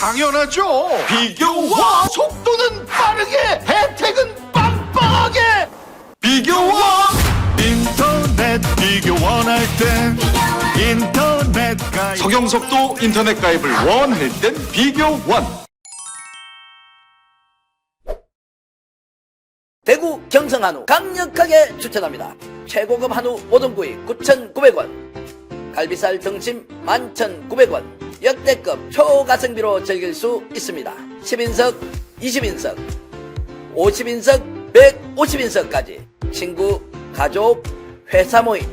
당연하죠. 비교와 속도는 빠르게, 혜택은 빵빵하게. 비교와 인터넷 비교 원할 땐 인터넷 가입. 서경석도 인터넷 가입을 원할 땐 비교 원. 대구 경성 한우 강력하게 추천합니다. 최고급 한우 모듬구이 9,900원, 갈비살 등심 11,900원, 역대급 초가성비로 즐길 수 있습니다. 10인석, 20인석, 50인석, 150인석까지 친구, 가족, 회사 모임,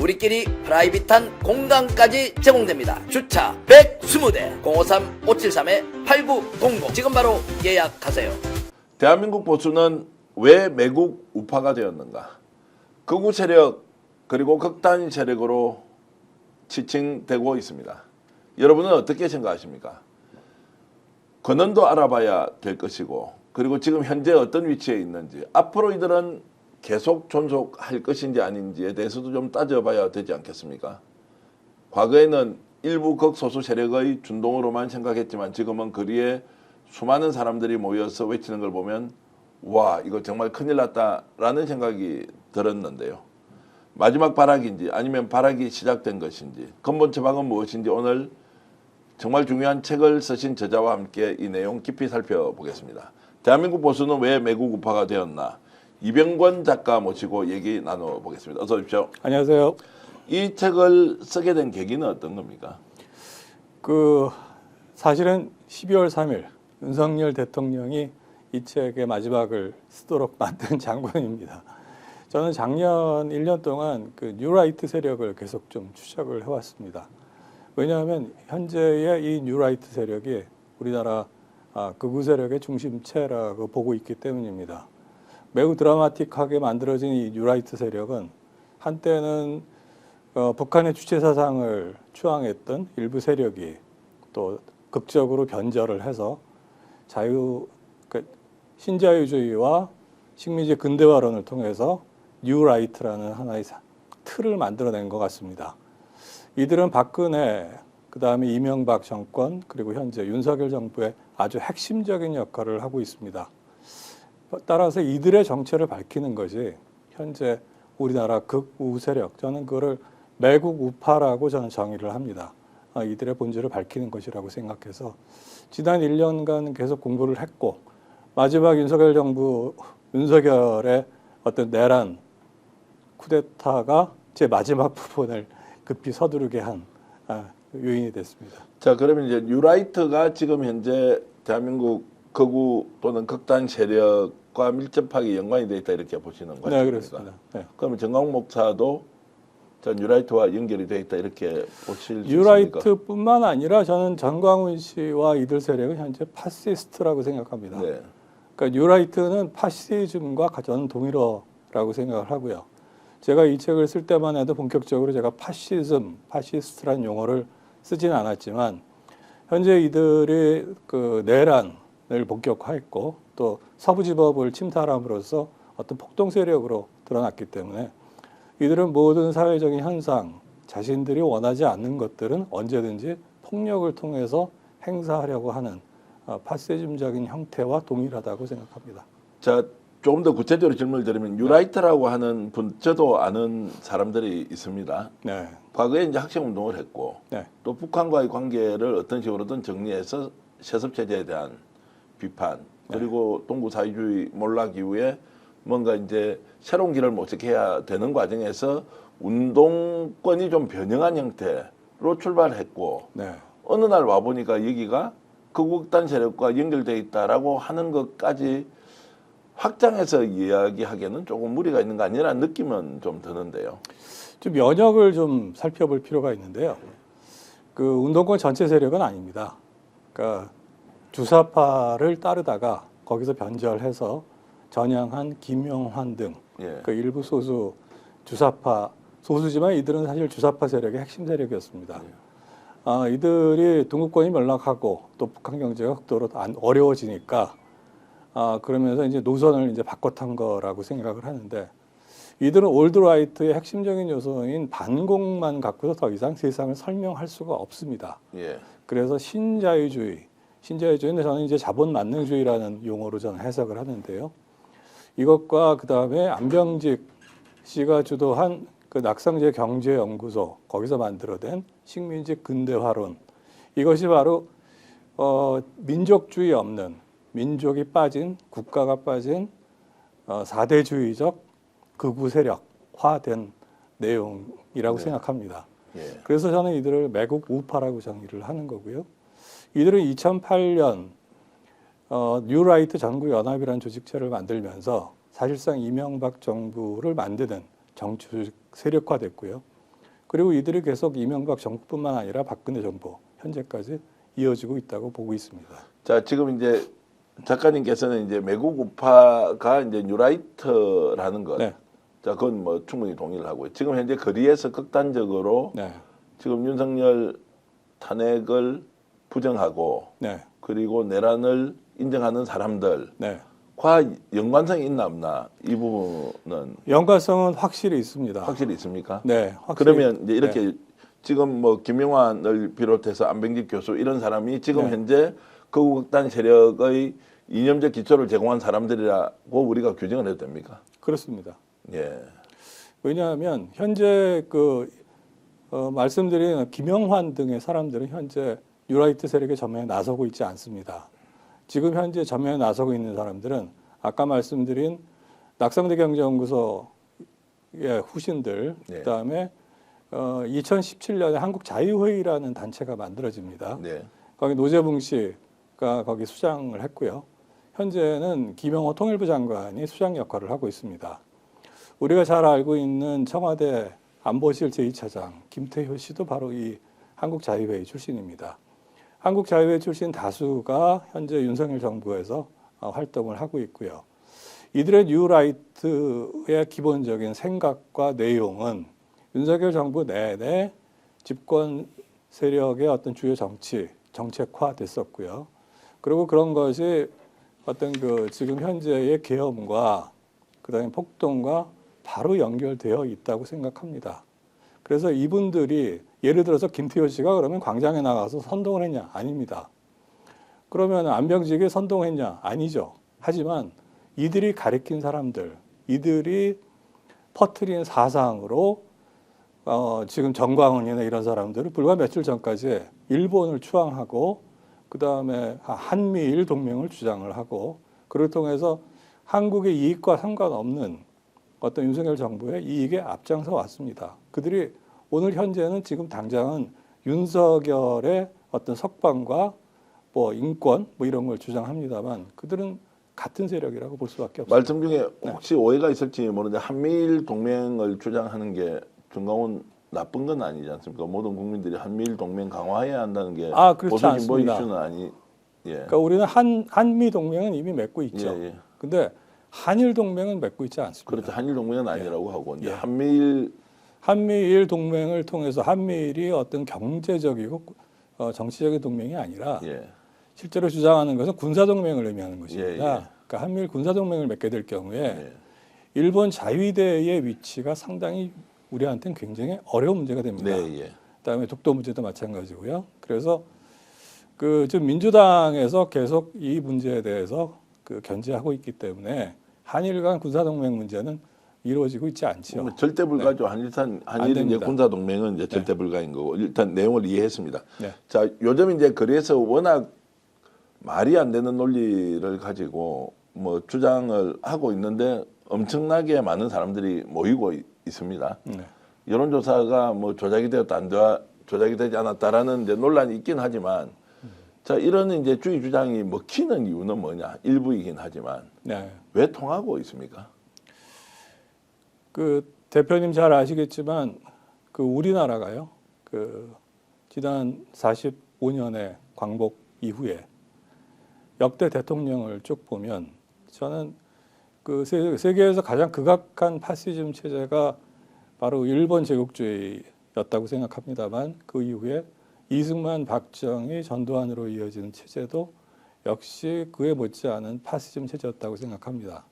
우리끼리 프라이빗한 공간까지 제공됩니다. 주차 120대 053-573-8900 지금 바로 예약하세요. 대한민국 보수는 왜 매국 우파가 되었는가? 극우 세력 그리고 극단 세력으로 지칭되고 있습니다. 여러분은 어떻게 생각하십니까? 근원도 알아봐야 될 것이고, 그리고 지금 현재 어떤 위치에 있는지, 앞으로 이들은 계속 존속할 것인지 아닌지에 대해서도 좀 따져봐야 되지 않겠습니까? 과거에는 일부 극소수 세력의 준동으로만 생각했지만 지금은 거리에 수많은 사람들이 모여서 외치는 걸 보면 와, 이거 정말 큰일 났다라는 생각이 들었는데요. 마지막 발악인지 아니면 발악이 시작된 것인지, 근본 처방은 무엇인지 오늘 정말 중요한 책을 쓰신 저자와 함께 이 내용 깊이 살펴보겠습니다. 대한민국 보수는 왜 매국 우파가 되었나? 이병권 작가 모시고 얘기 나눠보겠습니다. 어서 오십시오. 안녕하세요. 이 책을 쓰게 된 계기는 어떤 겁니까? 사실은 12월 3일 윤석열 대통령이 이 책의 마지막을 쓰도록 만든 장본입니다. 저는 작년 1년 동안 뉴라이트 세력을 계속 좀 추적을 해왔습니다. 왜냐하면 현재의 이 뉴라이트 세력이 우리나라 극우 세력의 중심체라고 보고 있기 때문입니다. 매우 드라마틱하게 만들어진 이 뉴라이트 세력은 한때는 북한의 주체 사상을 추앙했던 일부 세력이 또 극적으로 변절을 해서 신자유주의와 식민지 근대화론을 통해서 뉴라이트라는 하나의 틀을 만들어낸 것 같습니다. 이들은 박근혜, 그 다음에 이명박 정권, 그리고 현재 윤석열 정부의 아주 핵심적인 역할을 하고 있습니다. 따라서 이들의 정체를 밝히는 것이 현재 우리나라 극우 세력, 저는 그거를 매국 우파라고 저는 정의를 합니다. 이들의 본질을 밝히는 것이라고 생각해서 지난 1년간 계속 공부를 했고, 마지막 윤석열 정부, 윤석열의 어떤 내란, 쿠데타가 제 마지막 부분을 급히 서두르게 한 요인이 됐습니다. 자, 그러면 이제 뉴라이트가 지금 현재 대한민국 극우 또는 극단 세력과 밀접하게 연관이 되어 있다 이렇게 보시는 거죠? 네, 그렇습니다. 네. 그러면 정광욱 목사도 전 뉴라이트와 연결이 되어 있다 이렇게 보실 수 있습니까? 뉴라이트뿐만 아니라 저는 정광훈 씨와 이들 세력은 현재 파시스트라고 생각합니다. 네. 그러니까 뉴라이트는 파시즘과 저는 동일어라고 생각을 하고요. 제가 이 책을 쓸 때만 해도 본격적으로 제가 파시즘, 파시스트라는 용어를 쓰지는 않았지만 현재 이들이 내란을 본격화했고 또 서부지법을 침탈함으로써 어떤 폭동 세력으로 드러났기 때문에 이들은 모든 사회적인 현상, 자신들이 원하지 않는 것들은 언제든지 폭력을 통해서 행사하려고 하는 파시즘적인 형태와 동일하다고 생각합니다. 자, 조금 더 구체적으로 질문을 드리면 뉴라이트라고 하는 분, 저도 아는 사람들이 있습니다. 네. 과거에 이제 학생 운동을 했고, 네. 또 북한과의 관계를 어떤 식으로든 정리해서 세습 체제에 대한 비판, 그리고 동구 사회주의 몰락 이후에 뭔가 이제 새로운 길을 모색해야 되는 과정에서 운동권이 좀 변형한 형태로 출발했고, 네. 어느 날 와보니까 여기가 극우극단 세력과 연결되어 있다라고 하는 것까지 확장해서 이야기하기에는 조금 무리가 있는 거 아니라는 느낌은 좀 드는데요. 좀 연역을 좀 살펴볼 필요가 있는데요. 운동권 전체 세력은 아닙니다. 그러니까 주사파를 따르다가 거기서 변절해서 전향한 김영환 등 일부 소수 주사파, 소수지만 이들은 사실 주사파 세력의 핵심 세력이었습니다. 이들이 동구권이 몰락하고 또 북한 경제가 극도로 어려워지니까 그러면서 이제 노선을 이제 바꿔탄 거라고 생각을 하는데, 이들은 올드라이트의 핵심적인 요소인 반공만 갖고서 더 이상 세상을 설명할 수가 없습니다. 예. 그래서 신자유주의, 신자유주의는 저는 이제 자본 만능주의라는 용어로 저는 해석을 하는데요. 이것과 그 다음에 안병직 씨가 주도한 그 낙상제 경제연구소 거기서 만들어낸 식민지 근대화론, 이것이 바로 민족주의 없는, 민족이 빠진, 국가가 빠진 사대주의적 극우 세력화된 내용이라고 네. 생각합니다. 예. 그래서 저는 이들을 매국 우파라고 정의를 하는 거고요. 이들은 2008년 뉴라이트 전국연합이라는 조직체를 만들면서 사실상 이명박 정부를 만드는 정치 조직 세력화됐고요. 그리고 이들이 계속 이명박 정부뿐만 아니라 박근혜 정부 현재까지 이어지고 있다고 보고 있습니다. 자, 지금 이제 작가님께서는 이제 매국 우파가 이제 뉴라이트라는 것, 네. 자, 그건 뭐 충분히 동의를 하고요. 지금 현재 거리에서 극단적으로 네. 지금 윤석열 탄핵을 부정하고 네. 그리고 내란을 인정하는 사람들과 네. 연관성이 있나 없나 이 부분은 연관성은 확실히 있습니다. 확실히 있습니까? 네. 확실히, 그러면 이제 이렇게 네. 지금 뭐 김영환을 비롯해서 안병직 교수 이런 사람이 지금 네. 현재 극우극단 세력의 이념적 기초를 제공한 사람들이라고 우리가 규정을 해도 됩니까? 그렇습니다. 예. 왜냐하면 현재 말씀드린 김영환 등의 사람들은 현재 뉴라이트 세력의 전면에 나서고 있지 않습니다. 지금 현재 전면에 나서고 있는 사람들은 아까 말씀드린 낙상대 경제연구소의 후신들, 네. 그다음에 2017년에 한국자유회의라는 단체가 만들어집니다. 네. 거기 노재붕 씨가 거기 수장을 했고요. 현재는 김영호 통일부 장관이 수장 역할을 하고 있습니다. 우리가 잘 알고 있는 청와대 안보실 제2차장 김태효 씨도 바로 이 한국자유회의 출신입니다. 한국자유회의 출신 다수가 현재 윤석열 정부에서 활동을 하고 있고요. 이들의 뉴라이트의 기본적인 생각과 내용은 윤석열 정부 내내 집권 세력의 어떤 주요 정책화됐었고요. 그리고 그런 것이 어떤 지금 현재의 계엄과 그다음에 폭동과 바로 연결되어 있다고 생각합니다. 그래서 이분들이 예를 들어서 김태효 씨가 그러면 광장에 나가서 선동을 했냐? 아닙니다. 그러면 안병직이 선동했냐? 아니죠. 하지만 이들이 가리킨 사람들, 이들이 퍼뜨린 사상으로 지금 정광훈이나 이런 사람들을 불과 며칠 전까지 일본을 추앙하고 그 다음에 한미일 동맹을 주장을 하고 그를 통해서 한국의 이익과 상관없는 어떤 윤석열 정부의 이익에 앞장서 왔습니다. 그들이 오늘 현재는 지금 당장은 윤석열의 어떤 석방과 뭐 인권 뭐 이런 걸 주장합니다만 그들은 같은 세력이라고 볼 수밖에 없습니다. 말씀 중에 혹시 오해가 있을지 모르는데 한미일 동맹을 주장하는 게 정강훈 나쁜 건 아니지 않습니까? 모든 국민들이 한미일 동맹 강화해야 한다는 게 그렇지 보수 진보 않습니다. 이슈는 아니. 예. 그러니까 우리는 한미 동맹은 이미 맺고 있죠. 예, 예. 근데 한일 동맹은 맺고 있지 않습니다. 그렇죠. 한일 동맹은 아니라고 하고 이제 예. 한미일 동맹을 통해서 한미일이 어떤 경제적이고 정치적인 동맹이 아니라 예. 실제로 주장하는 것은 군사 동맹을 의미하는 것입니다. 예, 예. 그러니까 한미일 군사 동맹을 맺게 될 경우에 예. 일본 자위대의 위치가 상당히 우리한테는 굉장히 어려운 문제가 됩니다. 네, 예. 그다음에 독도 문제도 마찬가지고요. 그래서 지금 민주당에서 계속 이 문제에 대해서 견제하고 있기 때문에 한일 간 군사 동맹 문제는 이루어지고 있지 않죠. 절대 불가죠. 한일 이제 됩니다. 군사 동맹은 이제 절대 불가인 거고 일단 내용을 이해했습니다. 네. 자, 요즘 이제 그래서 워낙 말이 안 되는 논리를 가지고 뭐 주장을 하고 있는데 엄청나게 많은 사람들이 모이고 있습니다. 네. 여론조사가 뭐 조작이 되었다 조작이 되지 않았다라는 이제 논란이 있긴 하지만 자, 이런 이제 주의 주장이 먹히는 이유는 뭐냐? 일부이긴 하지만 네. 왜 통하고 있습니까? 대표님 잘 아시겠지만 우리나라가요. 지난 45년의 광복 이후에 역대 대통령을 쭉 보면 저는 세계에서 가장 극악한 파시즘 체제가 바로 일본 제국주의였다고 생각합니다만 그 이후에 이승만, 박정희, 전두환으로 이어지는 체제도 역시 그에 못지않은 파시즘 체제였다고 생각합니다.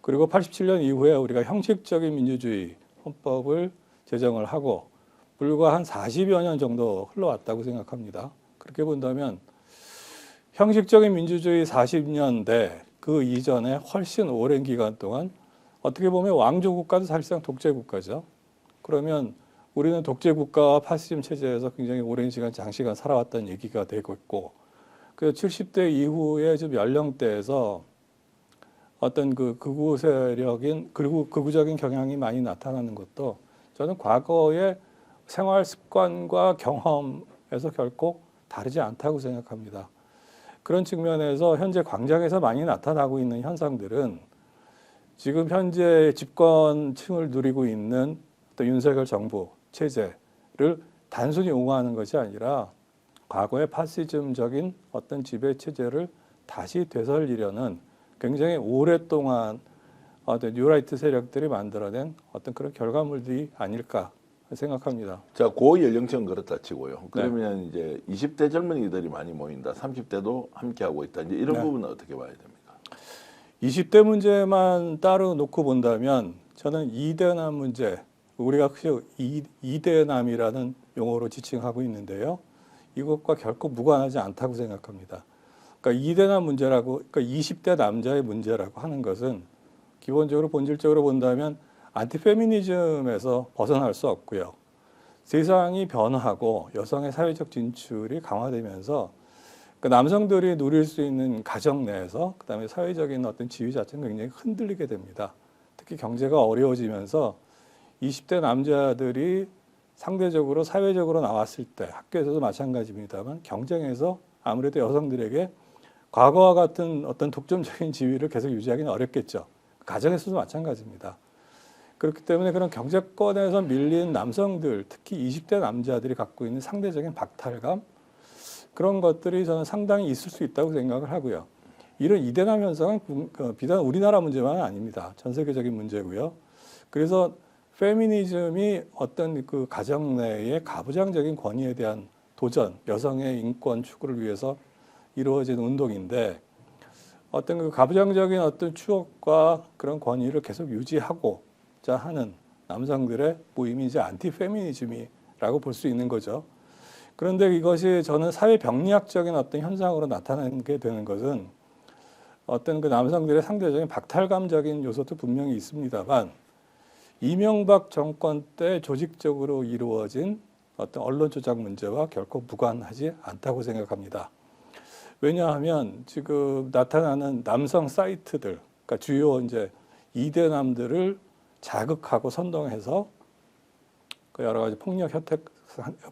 그리고 87년 이후에 우리가 형식적인 민주주의 헌법을 제정을 하고 불과 한 40여 년 정도 흘러왔다고 생각합니다. 그렇게 본다면 형식적인 민주주의 40년대 그 이전에 훨씬 오랜 기간 동안 어떻게 보면 왕조 국가도 사실상 독재 국가죠. 그러면 우리는 독재 국가와 파시즘 체제에서 굉장히 오랜 시간 장시간 살아왔다는 얘기가 되고 있고, 그 70대 이후에 좀 연령대에서 어떤 그 극우 세력인 그리고 극우적인 경향이 많이 나타나는 것도 저는 과거의 생활 습관과 경험에서 결코 다르지 않다고 생각합니다. 그런 측면에서 현재 광장에서 많이 나타나고 있는 현상들은 지금 현재 집권층을 누리고 있는 또 윤석열 정부 체제를 단순히 옹호하는 것이 아니라 과거의 파시즘적인 어떤 지배 체제를 다시 되살리려는 굉장히 오랫동안 어떤 뉴라이트 세력들이 만들어낸 어떤 그런 결과물들이 아닐까 생각합니다. 자, 고 연령층은 그렇다 치고요. 그러면 이제 20대 젊은이들이 많이 모인다. 30대도 함께 하고 있다. 이제 이런 부분은 어떻게 봐야 됩니까? 20대 문제만 따로 놓고 본다면 저는 이대남 문제, 우리가 이대남이라는 용어로 지칭하고 있는데요. 이것과 결코 무관하지 않다고 생각합니다. 그러니까 이대남 문제라고, 그러니까 20대 남자의 문제라고 하는 것은 기본적으로 본질적으로 본다면 안티페미니즘에서 벗어날 수 없고요. 세상이 변화하고 여성의 사회적 진출이 강화되면서 그 남성들이 누릴 수 있는 가정 내에서 그다음에 사회적인 어떤 지위 자체는 굉장히 흔들리게 됩니다. 특히 경제가 어려워지면서 20대 남자들이 상대적으로 사회적으로 나왔을 때 학교에서도 마찬가지입니다만 경쟁에서 아무래도 여성들에게 과거와 같은 어떤 독점적인 지위를 계속 유지하기는 어렵겠죠. 가정에서도 마찬가지입니다. 그렇기 때문에 그런 경제권에서 밀린 남성들, 특히 20대 남자들이 갖고 있는 상대적인 박탈감, 그런 것들이 저는 상당히 있을 수 있다고 생각을 하고요. 이런 이대남 현상은 비단 우리나라 문제만은 아닙니다. 전 세계적인 문제고요. 그래서 페미니즘이 어떤 그 가정 내의 가부장적인 권위에 대한 도전, 여성의 인권 추구를 위해서 이루어진 운동인데 어떤 그 가부장적인 어떤 추억과 그런 권위를 계속 유지하고자 하는 남성들의 모임이 이제 안티페미니즘이라고 볼 수 있는 거죠. 그런데 이것이 저는 사회 병리학적인 어떤 현상으로 나타나게 되는 것은 어떤 그 남성들의 상대적인 박탈감적인 요소도 분명히 있습니다만 이명박 정권 때 조직적으로 이루어진 어떤 언론 조작 문제와 결코 무관하지 않다고 생각합니다. 왜냐하면 지금 나타나는 남성 사이트들, 그러니까 주요 이제 이대남들을 자극하고 선동해서 그 여러 가지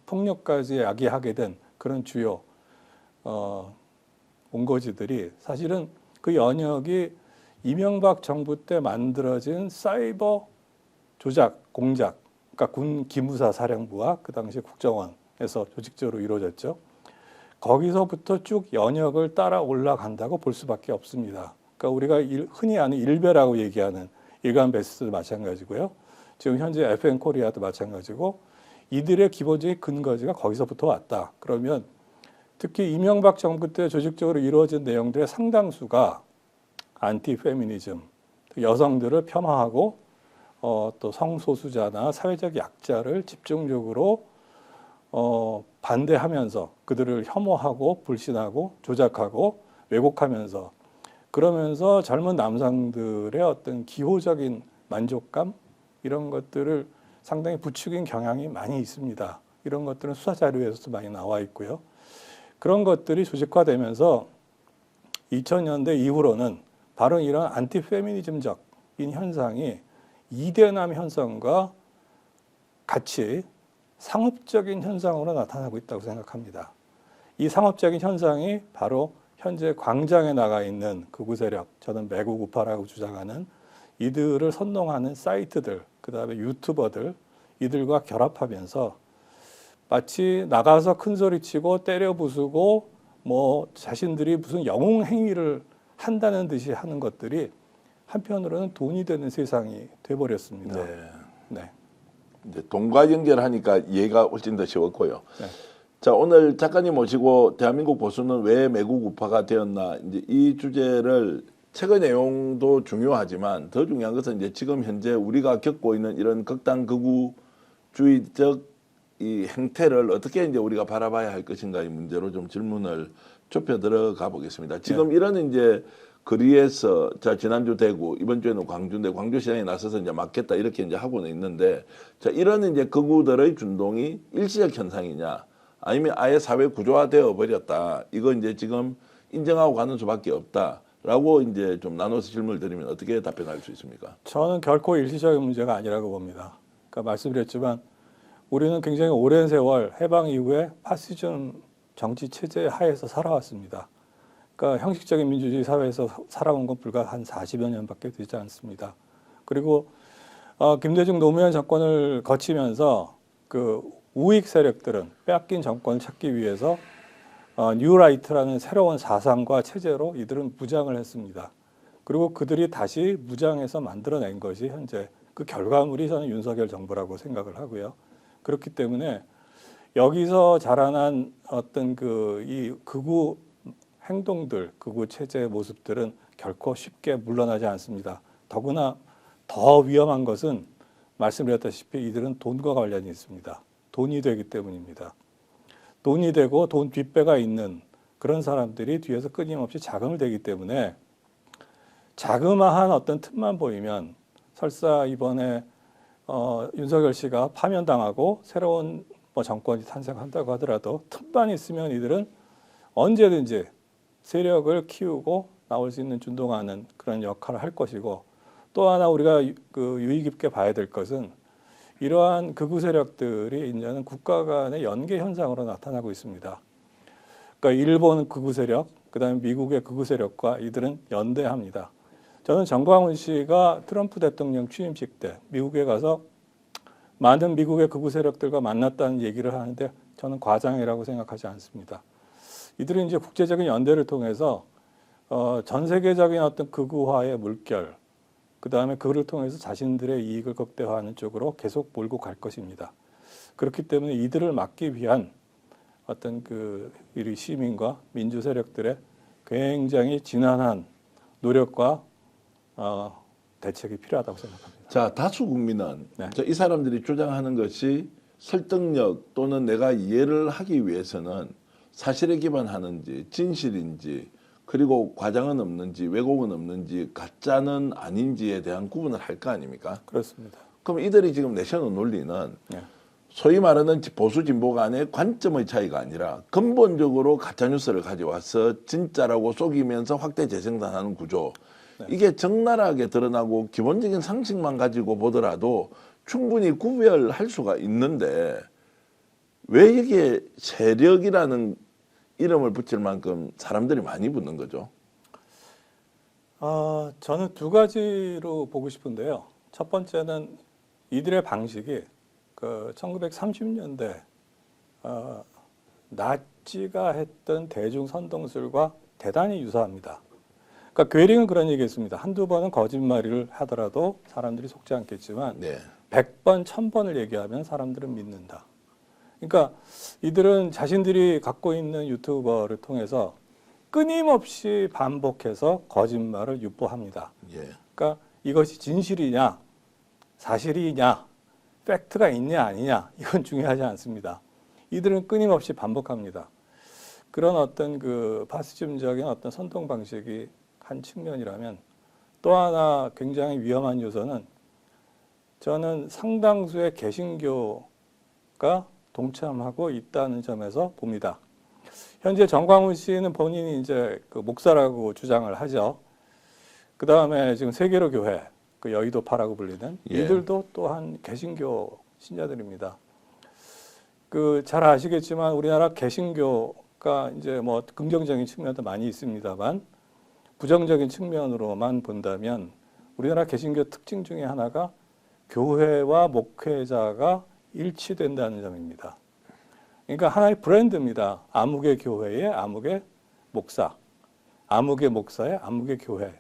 폭력까지 야기하게 된 그런 주요 온거지들이 사실은 그 연역이 이명박 정부 때 만들어진 사이버 조작 공작, 그러니까 군 기무사 사령부와 그 당시 국정원에서 조직적으로 이루어졌죠. 거기서부터 쭉 연역을 따라 올라간다고 볼 수밖에 없습니다. 그러니까 우리가 흔히 아는 일베라고 얘기하는 일간 베스트도 마찬가지고요. 지금 현재 FN 코리아도 마찬가지고 이들의 기본적인 근거지가 거기서부터 왔다. 그러면 특히 이명박 정부 때 조직적으로 이루어진 내용들의 상당수가 안티페미니즘, 여성들을 폄하하고 또 성소수자나 사회적 약자를 집중적으로 반대하면서 그들을 혐오하고 불신하고 조작하고 왜곡하면서 그러면서 젊은 남성들의 어떤 기호적인 만족감 이런 것들을 상당히 부추긴 경향이 많이 있습니다. 이런 것들은 수사 자료에서도 많이 나와 있고요. 그런 것들이 조직화되면서 2000년대 이후로는 바로 이런 안티페미니즘적인 현상이 이대남 현상과 같이 상업적인 현상으로 나타나고 있다고 생각합니다. 이 상업적인 현상이 바로 현재 광장에 나가 있는 극우 세력, 저는 매국 우파라고 주장하는 이들을 선동하는 사이트들, 그 다음에 유튜버들, 이들과 결합하면서 마치 나가서 큰 소리치고 때려 부수고 뭐 자신들이 무슨 영웅 행위를 한다는 듯이 하는 것들이 한편으로는 돈이 되는 세상이 돼버렸습니다. 네. 이제 돈과 연결하니까 이해가 훨씬 더 쉬웠고요. 네. 자, 오늘 작가님 모시고 대한민국 보수는 왜 매국 우파가 되었나 이제 이 주제를 책의 내용도 중요하지만 더 중요한 것은 이제 지금 현재 우리가 겪고 있는 이런 극단 극우주의적 이 행태를 어떻게 이제 우리가 바라봐야 할 것인가의 문제로 좀 질문을 좁혀 들어가 보겠습니다. 지금 이런 이제 거리에서 자 지난주 대구, 이번 주에는 광주인데 광주시장에 나서서 이제 막겠다 이렇게 이제 하고는 있는데 자 이런 이제 극우들의 준동이 일시적 현상이냐 아니면 아예 사회 구조화되어 버렸다 이거 이제 지금 인정하고 가는 수밖에 없다라고 이제 좀 나눠서 질문을 드리면 어떻게 답변할 수 있습니까? 저는 결코 일시적인 문제가 아니라고 봅니다. 그러니까 말씀드렸지만 우리는 굉장히 오랜 세월 해방 이후에 파시즘 정치 체제 하에서 살아왔습니다. 그러니까 형식적인 민주주의 사회에서 살아온 건 불과 한 40여 년밖에 되지 않습니다. 그리고 김대중 노무현 정권을 거치면서 그 우익 세력들은 빼앗긴 정권을 찾기 위해서 뉴라이트라는 새로운 사상과 체제로 이들은 무장을 했습니다. 그리고 그들이 다시 무장해서 만들어낸 것이 현재 그 결과물이 저는 윤석열 정부라고 생각을 하고요. 그렇기 때문에 여기서 자라난 어떤 이 극우 행동들, 극우 체제의 모습들은 결코 쉽게 물러나지 않습니다. 더구나 더 위험한 것은 말씀드렸다시피 이들은 돈과 관련이 있습니다. 돈이 되기 때문입니다. 돈이 되고 돈 뒷배가 있는 그런 사람들이 뒤에서 끊임없이 자금을 대기 때문에 자그마한 어떤 틈만 보이면 설사 이번에 윤석열 씨가 파면당하고 새로운 정권이 탄생한다고 하더라도 틈만 있으면 이들은 언제든지 세력을 키우고 나올 수 있는 준동하는 그런 역할을 할 것이고 또 하나 우리가 유의 깊게 봐야 될 것은 이러한 극우 세력들이 이제는 국가 간의 연계 현상으로 나타나고 있습니다. 그러니까 일본 극우 세력, 그다음에 미국의 극우 세력과 이들은 연대합니다. 저는 정광훈 씨가 트럼프 대통령 취임식 때 미국에 가서 많은 미국의 극우 세력들과 만났다는 얘기를 하는데 저는 과장이라고 생각하지 않습니다. 이들은 이제 국제적인 연대를 통해서 전 세계적인 어떤 극우화의 물결, 그 다음에 그를 통해서 자신들의 이익을 극대화하는 쪽으로 계속 몰고 갈 것입니다. 그렇기 때문에 이들을 막기 위한 어떤 이 시민과 민주 세력들의 굉장히 진한한 노력과 대책이 필요하다고 생각합니다. 자, 다수 국민은 네. 이 사람들이 주장하는 것이 설득력 또는 내가 이해를 하기 위해서는 사실에 기반하는지 진실인지 그리고 과장은 없는지 왜곡은 없는지 가짜는 아닌지에 대한 구분을 할 거 아닙니까? 그렇습니다. 그럼 이들이 지금 내세우는 논리는 네. 소위 말하는 보수 진보 간의 관점의 차이가 아니라 근본적으로 가짜뉴스를 가져와서 진짜라고 속이면서 확대 재생산하는 구조. 네. 이게 적나라하게 드러나고 기본적인 상식만 가지고 보더라도 충분히 구별할 수가 있는데 왜 이게 세력이라는 이름을 붙일 만큼 사람들이 많이 붙는 거죠? 저는 두 가지로 보고 싶은데요. 첫 번째는 이들의 방식이 1930년대 나치가 했던 대중 선동술과 대단히 유사합니다. 그러니까 괴링은 그런 얘기했습니다. 한두 번은 거짓말을 하더라도 사람들이 속지 않겠지만 네. 100번, 1000번을 얘기하면 사람들은 믿는다. 그러니까 이들은 자신들이 갖고 있는 유튜버를 통해서 끊임없이 반복해서 거짓말을 유포합니다. 예. 그러니까 이것이 진실이냐, 사실이냐, 팩트가 있냐 아니냐 이건 중요하지 않습니다. 이들은 끊임없이 반복합니다. 그런 어떤 파시즘적인 어떤 선동 방식이 한 측면이라면 또 하나 굉장히 위험한 요소는 저는 상당수의 개신교가 동참하고 있다는 점에서 봅니다. 현재 정광훈 씨는 본인이 이제 목사라고 주장을 하죠. 그 다음에 지금 세계로 교회, 여의도파라고 불리는 예. 이들도 또한 개신교 신자들입니다. 잘 아시겠지만 우리나라 개신교가 이제 긍정적인 측면도 많이 있습니다만 부정적인 측면으로만 본다면 우리나라 개신교 특징 중에 하나가 교회와 목회자가 일치된다는 점입니다. 그러니까 하나의 브랜드입니다. 아무개 교회의 아무개 목사, 아무개 목사의 아무개 교회.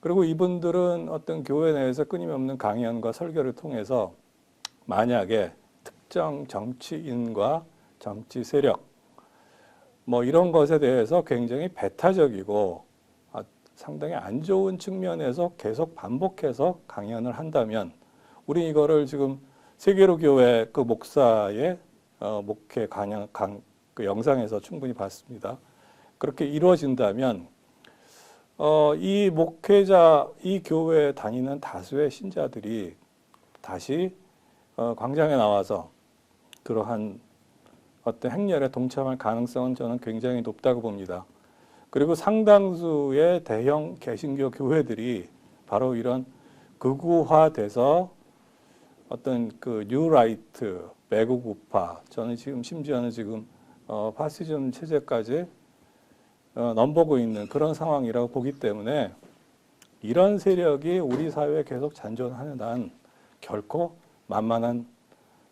그리고 이분들은 어떤 교회 내에서 끊임없는 강연과 설교를 통해서 만약에 특정 정치인과 정치 세력 이런 것에 대해서 굉장히 배타적이고 상당히 안 좋은 측면에서 계속 반복해서 강연을 한다면 우리 이거를 지금 세계로 교회 목사의 목회 그 영상에서 충분히 봤습니다. 그렇게 이루어진다면 이 목회자, 이 교회에 다니는 다수의 신자들이 다시 광장에 나와서 그러한 어떤 행렬에 동참할 가능성은 저는 굉장히 높다고 봅니다. 그리고 상당수의 대형 개신교 교회들이 바로 이런 극우화돼서 어떤 그 뉴라이트, 매국 우파, 저는 지금 심지어는 지금 파시즘 체제까지 넘보고 있는 그런 상황이라고 보기 때문에 이런 세력이 우리 사회에 계속 잔존하는 한 결코 만만한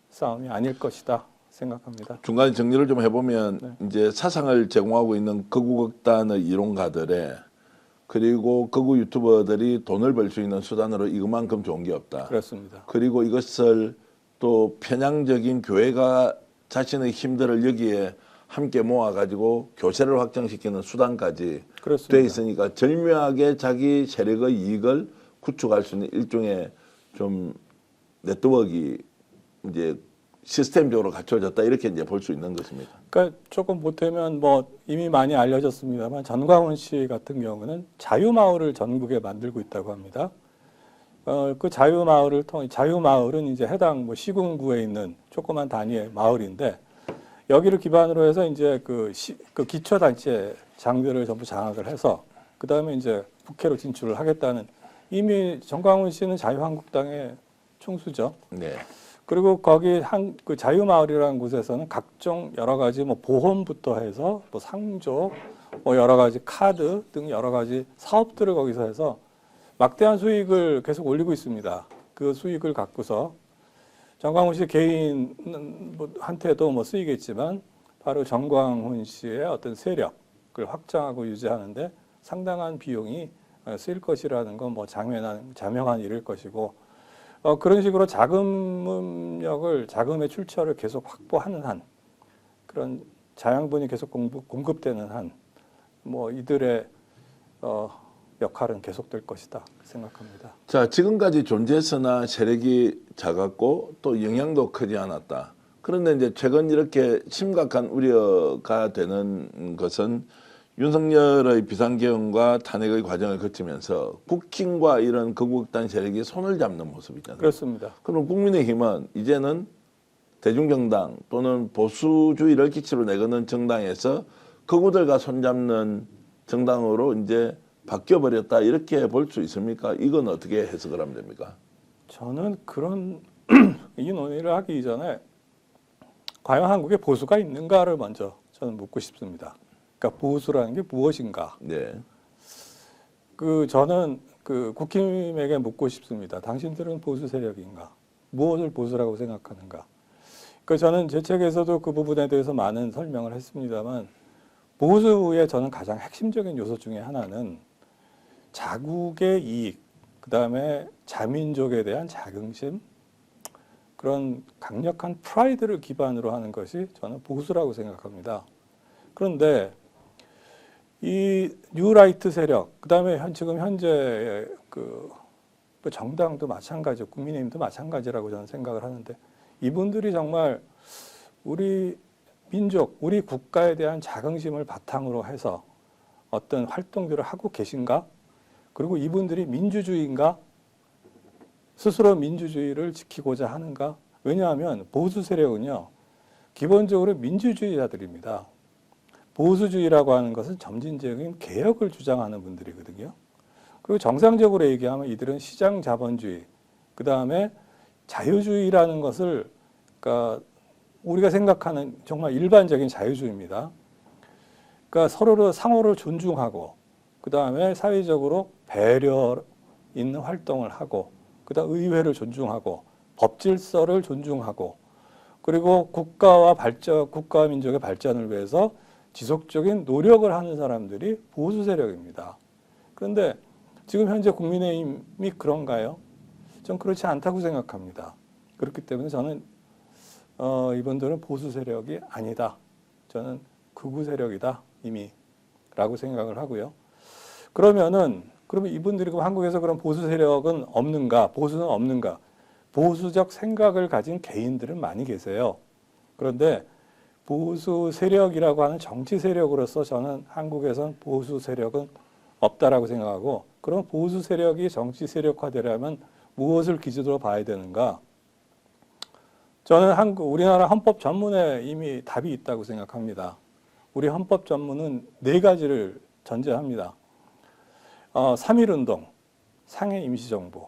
싸움이 아닐 것이다 생각합니다. 중간에 정리를 좀 해보면 네. 이제 사상을 제공하고 있는 극우극단의 이론가들의 그리고 극우 유튜버들이 돈을 벌 수 있는 수단으로 이것만큼 좋은 게 없다. 그렇습니다. 그리고 이것을 또 편향적인 교회가 자신의 힘들을 여기에 함께 모아가지고 교세를 확장시키는 수단까지 그렇습니다. 돼 있으니까 절묘하게 자기 세력의 이익을 구축할 수 있는 일종의 좀 네트워크가 이제 시스템적으로 갖춰졌다 이렇게 이제 볼 수 있는 것입니다. 그러니까 조금 보태면 뭐 이미 많이 알려졌습니다만 전광훈 씨 같은 경우는 자유마을을 전국에 만들고 있다고 합니다. 그 자유마을은 이제 해당 뭐 시군구에 있는 조그만 단위의 마을인데 여기를 기반으로 해서 이제 그 기초단체 장들을 전부 장악을 해서 그 다음에 이제 국회로 진출을 하겠다는 이미 전광훈 씨는 자유한국당의 총수죠. 네. 그리고 거기 그 자유마을이라는 곳에서는 각종 여러 가지 뭐 보험부터 해서 또 상조, 뭐 여러 가지 카드 등 여러 가지 사업들을 거기서 해서 막대한 수익을 계속 올리고 있습니다. 그 수익을 갖고서 전광훈 씨 개인한테도 뭐 쓰이겠지만 바로 전광훈 씨의 어떤 세력을 확장하고 유지하는데 상당한 비용이 쓰일 것이라는 건 뭐 자명한 일일 것이고 그런 식으로 자금의 출처를 계속 확보하는 한 그런 자양분이 계속 공급되는 한 뭐 이들의 역할은 계속될 것이다 생각합니다. 자, 지금까지 존재했으나 세력이 작았고 또 영향도 크지 않았다. 그런데 이제 최근 이렇게 심각한 우려가 되는 것은 윤석열의 비상계엄과 탄핵의 과정을 거치면서 국힘과 이런 극우극단 세력이 손을 잡는 모습이잖아요. 그렇습니다. 그럼 국민의힘은 이제는 대중정당 또는 보수주의를 기치로 내거는 정당에서 극우들과 손잡는 정당으로 이제 바뀌어버렸다 이렇게 볼 수 있습니까? 이건 어떻게 해석을 하면 됩니까? 저는 그런 이 논의를 하기 이전에 과연 한국에 보수가 있는가를 먼저 저는 묻고 싶습니다. 그러니까 보수라는 게 무엇인가? 네. 저는 국힘에게 묻고 싶습니다. 당신들은 보수 세력인가? 무엇을 보수라고 생각하는가? 저는 제 책에서도 그 부분에 대해서 많은 설명을 했습니다만 보수의 저는 가장 핵심적인 요소 중에 하나는 자국의 이익, 그 다음에 자민족에 대한 자긍심, 그런 강력한 프라이드를 기반으로 하는 것이 저는 보수라고 생각합니다. 그런데 이 뉴라이트 세력, 그 다음에 지금 현재 그 정당도 마찬가지고 국민의힘도 마찬가지라고 저는 생각을 하는데 이분들이 정말 우리 민족, 우리 국가에 대한 자긍심을 바탕으로 해서 어떤 활동들을 하고 계신가? 그리고 이분들이 민주주의인가? 스스로 민주주의를 지키고자 하는가? 왜냐하면 보수 세력은요, 기본적으로 민주주의자들입니다. 보수주의라고 하는 것은 점진적인 개혁을 주장하는 분들이거든요. 그리고 정상적으로 얘기하면 이들은 시장 자본주의, 그 다음에 자유주의라는 것을, 그러니까 우리가 생각하는 정말 일반적인 자유주의입니다. 그러니까 서로를 상호를 존중하고, 그 다음에 사회적으로 배려 있는 활동을 하고, 그 다음 의회를 존중하고, 법 질서를 존중하고, 그리고 국가와 민족의 발전을 위해서 지속적인 노력을 하는 사람들이 보수 세력입니다. 그런데 지금 현재 국민의힘이 그런가요? 전 그렇지 않다고 생각합니다. 그렇기 때문에 저는 이분들은 보수 세력이 아니다. 저는 극우 세력이다 이미 라고 생각을 하고요. 그러면 이분들이 한국에서 그런 보수 세력은 없는가? 보수는 없는가? 보수적 생각을 가진 개인들은 많이 계세요. 그런데 보수 세력이라고 하는 정치 세력으로서 저는 한국에선 보수 세력은 없다라고 생각하고, 그럼 보수 세력이 정치 세력화되려면 무엇을 기준으로 봐야 되는가? 저는 우리나라 헌법 전문에 이미 답이 있다고 생각합니다. 우리 헌법 전문은 4가지를 전제합니다. 3.1운동, 상해 임시정부,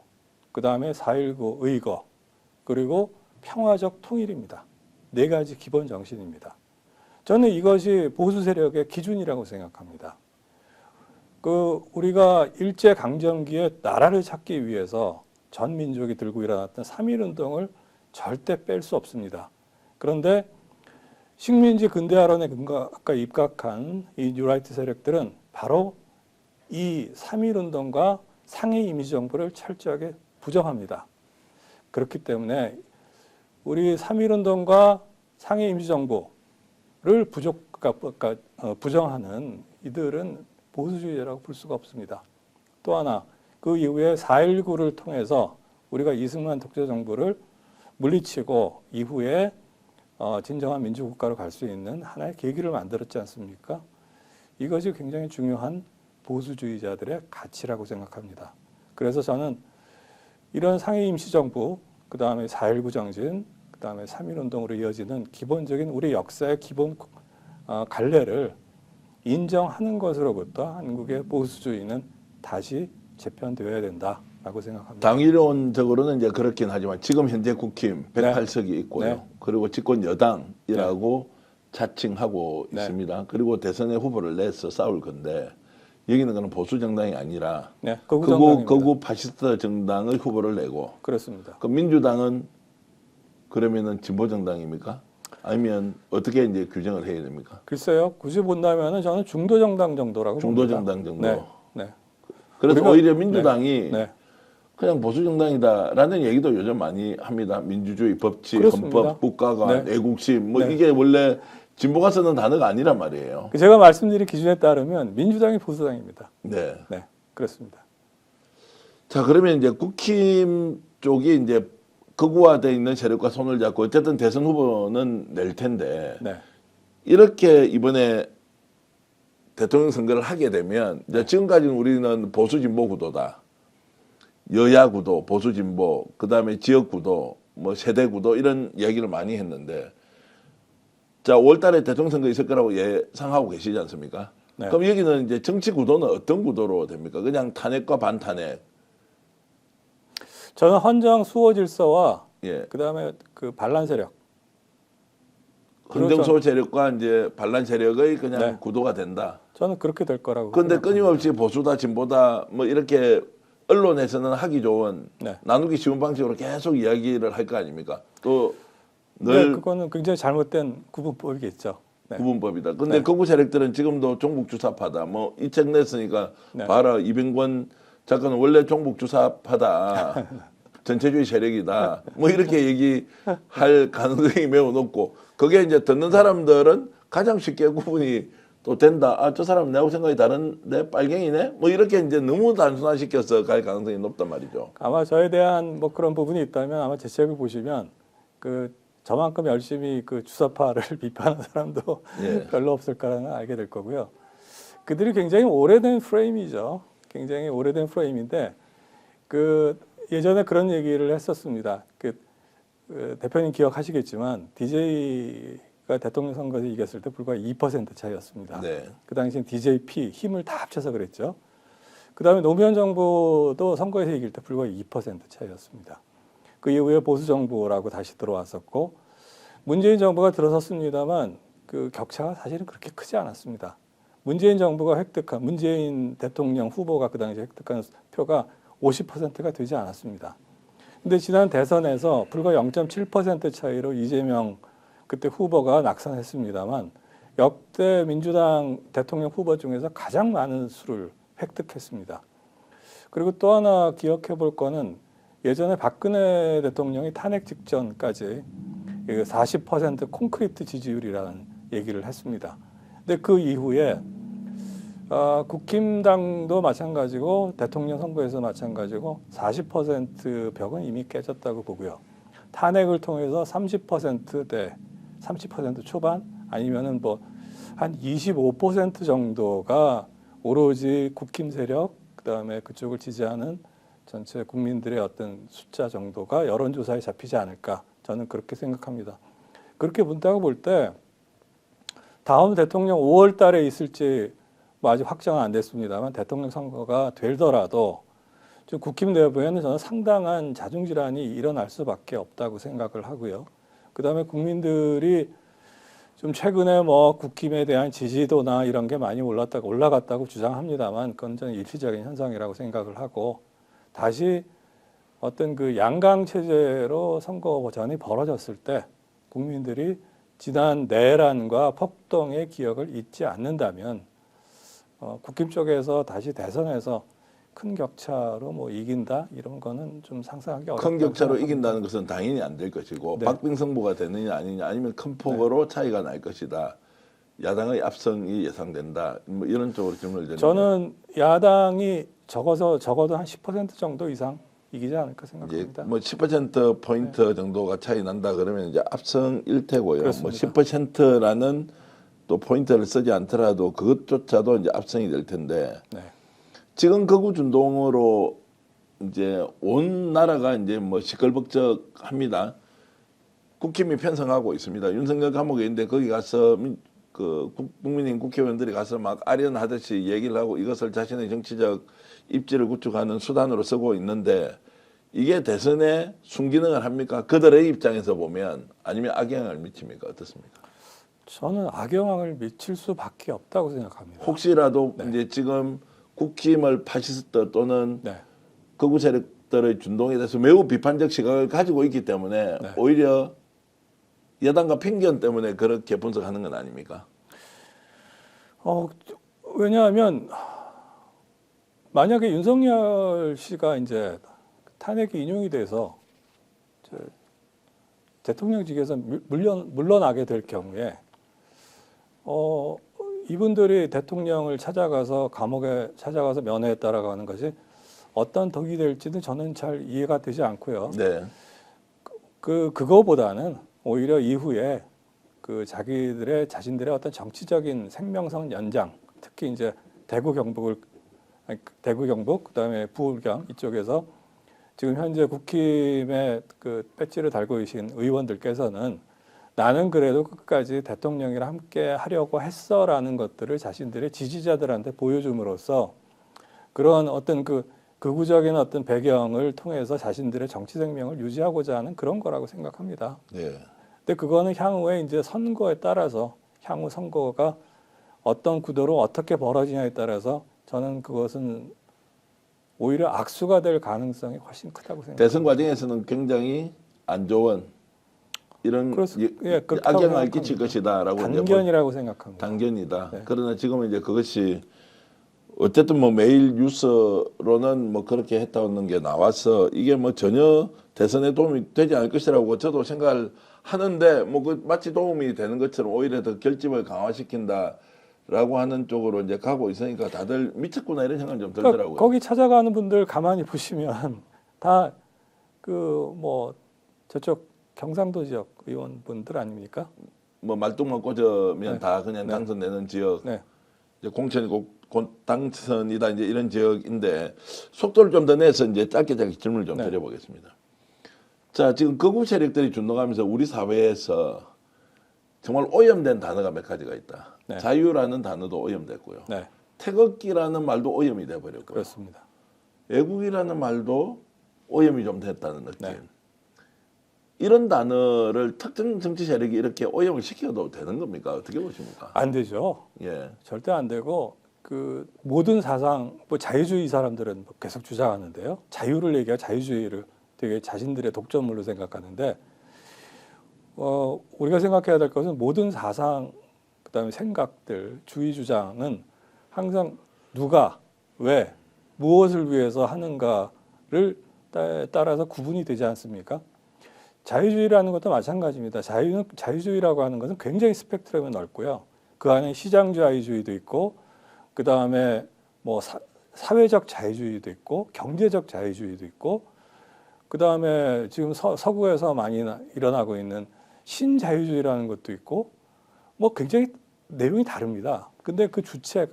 그 다음에 4.19 의거, 그리고 평화적 통일입니다. 4가지 기본 정신입니다. 저는 이것이 보수 세력의 기준이라고 생각합니다. 우리가 일제강점기에 나라를 찾기 위해서 전 민족이 들고 일어났던 3.1운동을 절대 뺄 수 없습니다. 그런데 식민지 근대화론에 입각한 이 뉴라이트 세력들은 바로 이 3.1운동과 상해 임시정부를 철저하게 부정합니다. 그렇기 때문에 우리 3.1운동과 상해 임시정부를 부정하는 이들은 보수주의자라고 볼 수가 없습니다. 또 하나, 그 이후에 4.19를 통해서 우리가 이승만 독재정부를 물리치고 이후에 진정한 민주국가로 갈 수 있는 하나의 계기를 만들었지 않습니까? 이것이 굉장히 중요한 보수주의자들의 가치라고 생각합니다. 그래서 저는 이런 상해 임시정부, 그 다음에 4.19 정신, 그 다음에 3.1운동으로 이어지는 기본적인 우리 역사의 기본 갈래를 인정하는 것으로부터 한국의 보수주의는 다시 재편되어야 된다라고 생각합니다. 당위론적으로는 이제 그렇긴 하지만 지금 현재 국힘 108석이 있고요. 네. 그리고 집권 여당이라고 자칭하고 네. 있습니다. 그리고 대선에 후보를 내서 싸울 건데 여기는 그런 보수 정당이 아니라 네, 극우 파시스트 정당의 후보를 내고, 그렇습니다. 그 민주당은 그러면은 진보 정당입니까? 아니면 어떻게 이제 규정을 해야 됩니까? 글쎄요, 굳이 본다면은 저는 중도 정당 정도라고 중도 봅니다. 정당 정도. 네, 네. 그래서 오히려 민주당이 네. 그냥 보수 정당이다라는 얘기도 요즘 많이 합니다. 민주주의, 법치, 그렇습니다. 헌법, 국가관, 네. 애국심, 뭐 네. 이게 원래 진보가 쓰는 단어가 아니란 말이에요. 제가 말씀드린 기준에 따르면 민주당이 보수당입니다. 네. 네, 그렇습니다. 자, 그러면 이제 국힘 쪽이 이제 극우화되어 있는 세력과 손을 잡고 어쨌든 대선 후보는 낼 텐데, 네. 이렇게 이번에 대통령 선거를 하게 되면 이제 지금까지는 우리는 보수 진보 구도다. 여야 구도, 보수 진보, 그다음에 지역 구도, 뭐 세대 구도 이런 얘기를 많이 했는데, 자, 5월 달에 대통령 선거 있을 거라고 예상하고 계시지 않습니까? 네. 그럼 여기는 이제 정치 구도는 어떤 구도로 됩니까? 그냥 탄핵과 반탄핵. 저는 헌정 수호 질서와 예. 그다음에 그 반란 세력, 헌정소 세력과 이제 반란 세력의 그냥 네. 구도가 된다. 저는 그렇게 될 거라고. 그런데 생각합니다. 끊임없이 보수다 진보다 뭐 이렇게 언론에서는 하기 좋은 네. 나누기 쉬운 방식으로 계속 이야기를 할 거 아닙니까? 또 네, 늘 그거는 굉장히 잘못된 구분법이겠죠. 네. 구분법이다. 근데 네. 극우 세력들은 지금도 종북 주사파다. 뭐 이 책 냈으니까 네. 봐라, 이병권 작가는 원래 종북 주사파다. 전체주의 세력이다. 뭐 이렇게 얘기할 가능성이 매우 높고, 그게 이제 듣는 사람들은 가장 쉽게 구분이 또 된다. 아, 저 사람 내하고 생각이 다른데 빨갱이네. 뭐 이렇게 이제 너무 단순화시켜서 갈 가능성이 높단 말이죠. 아마 저에 대한 뭐 그런 부분이 있다면 아마 제 책을 보시면 그 저만큼 열심히 그 주사파를 비판하는 사람도 예. 별로 없을 거라는 알게 될 거고요. 그들이 굉장히 오래된 프레임이죠. 굉장히 오래된 프레임인데, 그 예전에 그런 얘기를 했었습니다. 그 대표님 기억하시겠지만 DJ가 대통령 선거에서 이겼을 때 불과 2% 차이였습니다. 네. 그 당시엔 DJP 힘을 다 합쳐서 그랬죠. 그 다음에 노무현 정부도 선거에서 이길 때 불과 2% 차이였습니다. 그 이후에 보수 정부라고 다시 들어왔었고, 문재인 정부가 들어섰습니다만 그 격차가 사실은 그렇게 크지 않았습니다. 문재인 정부가 획득한, 문재인 대통령 후보가 그 당시에 획득한 표가 50%가 되지 않았습니다. 근데 지난 대선에서 불과 0.7% 차이로 이재명 그때 후보가 낙선했습니다만 역대 민주당 대통령 후보 중에서 가장 많은 수를 획득했습니다. 그리고 또 하나 기억해 볼 거는, 예전에 박근혜 대통령이 탄핵 직전까지 40% 콘크리트 지지율이라는 얘기를 했습니다. 근데 그 이후에 국힘당도 마찬가지고 대통령 선거에서 마찬가지고 40% 벽은 이미 깨졌다고 보고요. 탄핵을 통해서 30%대 30% 초반 아니면은 뭐 한 25% 정도가 오로지 국힘 세력 그다음에 그쪽을 지지하는 전체 국민들의 어떤 숫자 정도가 여론조사에 잡히지 않을까 저는 그렇게 생각합니다. 그렇게 본다고 볼 때 다음 대통령 5월 달에 있을지 뭐 아직 확정은 안 됐습니다만 대통령 선거가 되더라도 좀 국힘 내부에는 저는 상당한 자중질환이 일어날 수밖에 없다고 생각을 하고요. 그다음에 국민들이 좀 최근에 뭐 국힘에 대한 지지도나 이런 게 많이 올라갔다고 주장합니다만 그건 저는 일시적인 현상이라고 생각을 하고 다시 어떤 그 양강 체제로 선거 전이 벌어졌을 때 국민들이 지난 내란과 폭동의 기억을 잊지 않는다면 국힘 쪽에서 다시 대선에서 큰 격차로 뭐 이긴다 이런 거는 좀 상상하기 어렵다. 큰 격차로 이긴다는 것은 당연히 안 될 것이고 네. 박빙승부가 되느냐 아니냐 아니면 큰 폭으로 차이가 날 것이다. 야당의 압승이 예상된다. 뭐 이런 쪽으로 질문을 드리면 저는 야당이 적어도 한 10% 정도 이상 이기지 않을까 이제 생각합니다. 뭐 10% 포인트 정도가 차이 난다 그러면 이제 압승일 테고요. 뭐 그렇습니다. 10%라는 또 포인트를 쓰지 않더라도 그것조차도 이제 압승이 될 텐데 네. 지금 극우 준동으로 이제 온 나라가 이제 뭐 시끌벅적합니다. 국힘이 편성하고 있습니다. 윤석열 감옥에 있는데 거기 가서 그 국민의힘 국회의원들이 가서 막 아련하듯이 얘기를 하고 이것을 자신의 정치적 입지를 구축하는 수단으로 쓰고 있는데 이게 대선에 순기능을 합니까? 그들의 입장에서 보면 아니면 악영향을 미칩니까? 어떻습니까? 저는 악영향을 미칠 수밖에 없다고 생각합니다. 혹시라도 네. 이제 지금 국힘을 파시스트 또는 네. 극우 세력들의 준동에 대해서 매우 비판적 시각을 가지고 있기 때문에 네. 오히려 여당과 편견 때문에 그렇게 분석하는 건 아닙니까? 왜냐하면 만약에 윤석열 씨가 이제 탄핵이 인용이 돼서 대통령직에서 물러나게 될 경우에 이분들이 대통령을 찾아가서 감옥에 찾아가서 면회했다라고 하는 것이 어떤 덕이 될지는 저는 잘 이해가 되지 않고요. 네. 그거보다는 오히려 이후에 그 자신들의 어떤 정치적인 생명선 연장, 특히 이제 대구 경북 그다음에 부울경 이쪽에서 지금 현재 국힘의 그 배지를 달고 계신 의원들께서는 나는 그래도 끝까지 대통령이랑 함께 하려고 했어라는 것들을 자신들의 지지자들한테 보여줌으로써 그런 어떤 그 극우적인 어떤 배경을 통해서 자신들의 정치 생명을 유지하고자 하는 그런 거라고 생각합니다. 네. 근데 그거는 향후에 이제 선거에 따라서 향후 선거가 어떤 구도로 어떻게 벌어지냐에 따라서 저는 그것은 오히려 악수가 될 가능성이 훨씬 크다고 생각합니다. 대선 과정에서는 굉장히 안 좋은 이런 그렇다고 악영향을 끼칠 생각합니다. 것이다라고 단견이라고 생각합니다. 단견이다. 네. 그러나 지금은 이제 그것이 어쨌든 뭐 매일 뉴스로는 뭐 그렇게 했다는 게 나와서 이게 뭐 전혀 대선에 도움이 되지 않을 것이라고 저도 생각을 하는데 뭐 그 마치 도움이 되는 것처럼 오히려 더 결집을 강화시킨다라고 하는 쪽으로 이제 가고 있으니까 다들 미쳤구나 이런 생각이 좀 들더라고요. 그러니까 거기 찾아가는 분들 가만히 보시면 다 그 뭐 저쪽 경상도 지역 의원분들 아닙니까? 뭐 말뚝만 꽂으면 네. 다 그냥 네. 당선되는 지역, 네. 이제 공천이 곧 당선이다 이제 이런 지역인데 속도를 좀 더 내서 이제 짧게 질문을 좀 네. 드려보겠습니다. 자, 지금 극우 세력들이 준동하면서 우리 사회에서 정말 오염된 단어가 몇 가지가 있다. 네. 자유라는 단어도 오염됐고요. 네, 태극기라는 말도 오염이 돼버렸고요. 그렇습니다. 애국이라는 말도 오염이 좀 됐다는 느낌. 네. 이런 단어를 특정 정치 세력이 이렇게 오염을 시켜도 되는 겁니까? 어떻게 보십니까? 안 되죠. 예. 절대 안 되고 그 모든 사상 뭐 자유주의 사람들은 뭐 계속 주장하는데요. 자유를 얘기하고 자유주의를 되게 자신들의 독점물로 생각하는데 우리가 생각해야 될 것은 모든 사상 그다음에 생각들 주의 주장은 항상 누가 왜 무엇을 위해서 하는가를 따라서 구분이 되지 않습니까? 자유주의라는 것도 마찬가지입니다. 자유주의라고 하는 것은 굉장히 스펙트럼이 넓고요. 그 안에 시장자유주의도 있고, 그 다음에 뭐 사회적 자유주의도 있고, 경제적 자유주의도 있고, 그 다음에 지금 서구에서 많이 일어나고 있는 신자유주의라는 것도 있고 뭐 굉장히 내용이 다릅니다. 근데 그 주체에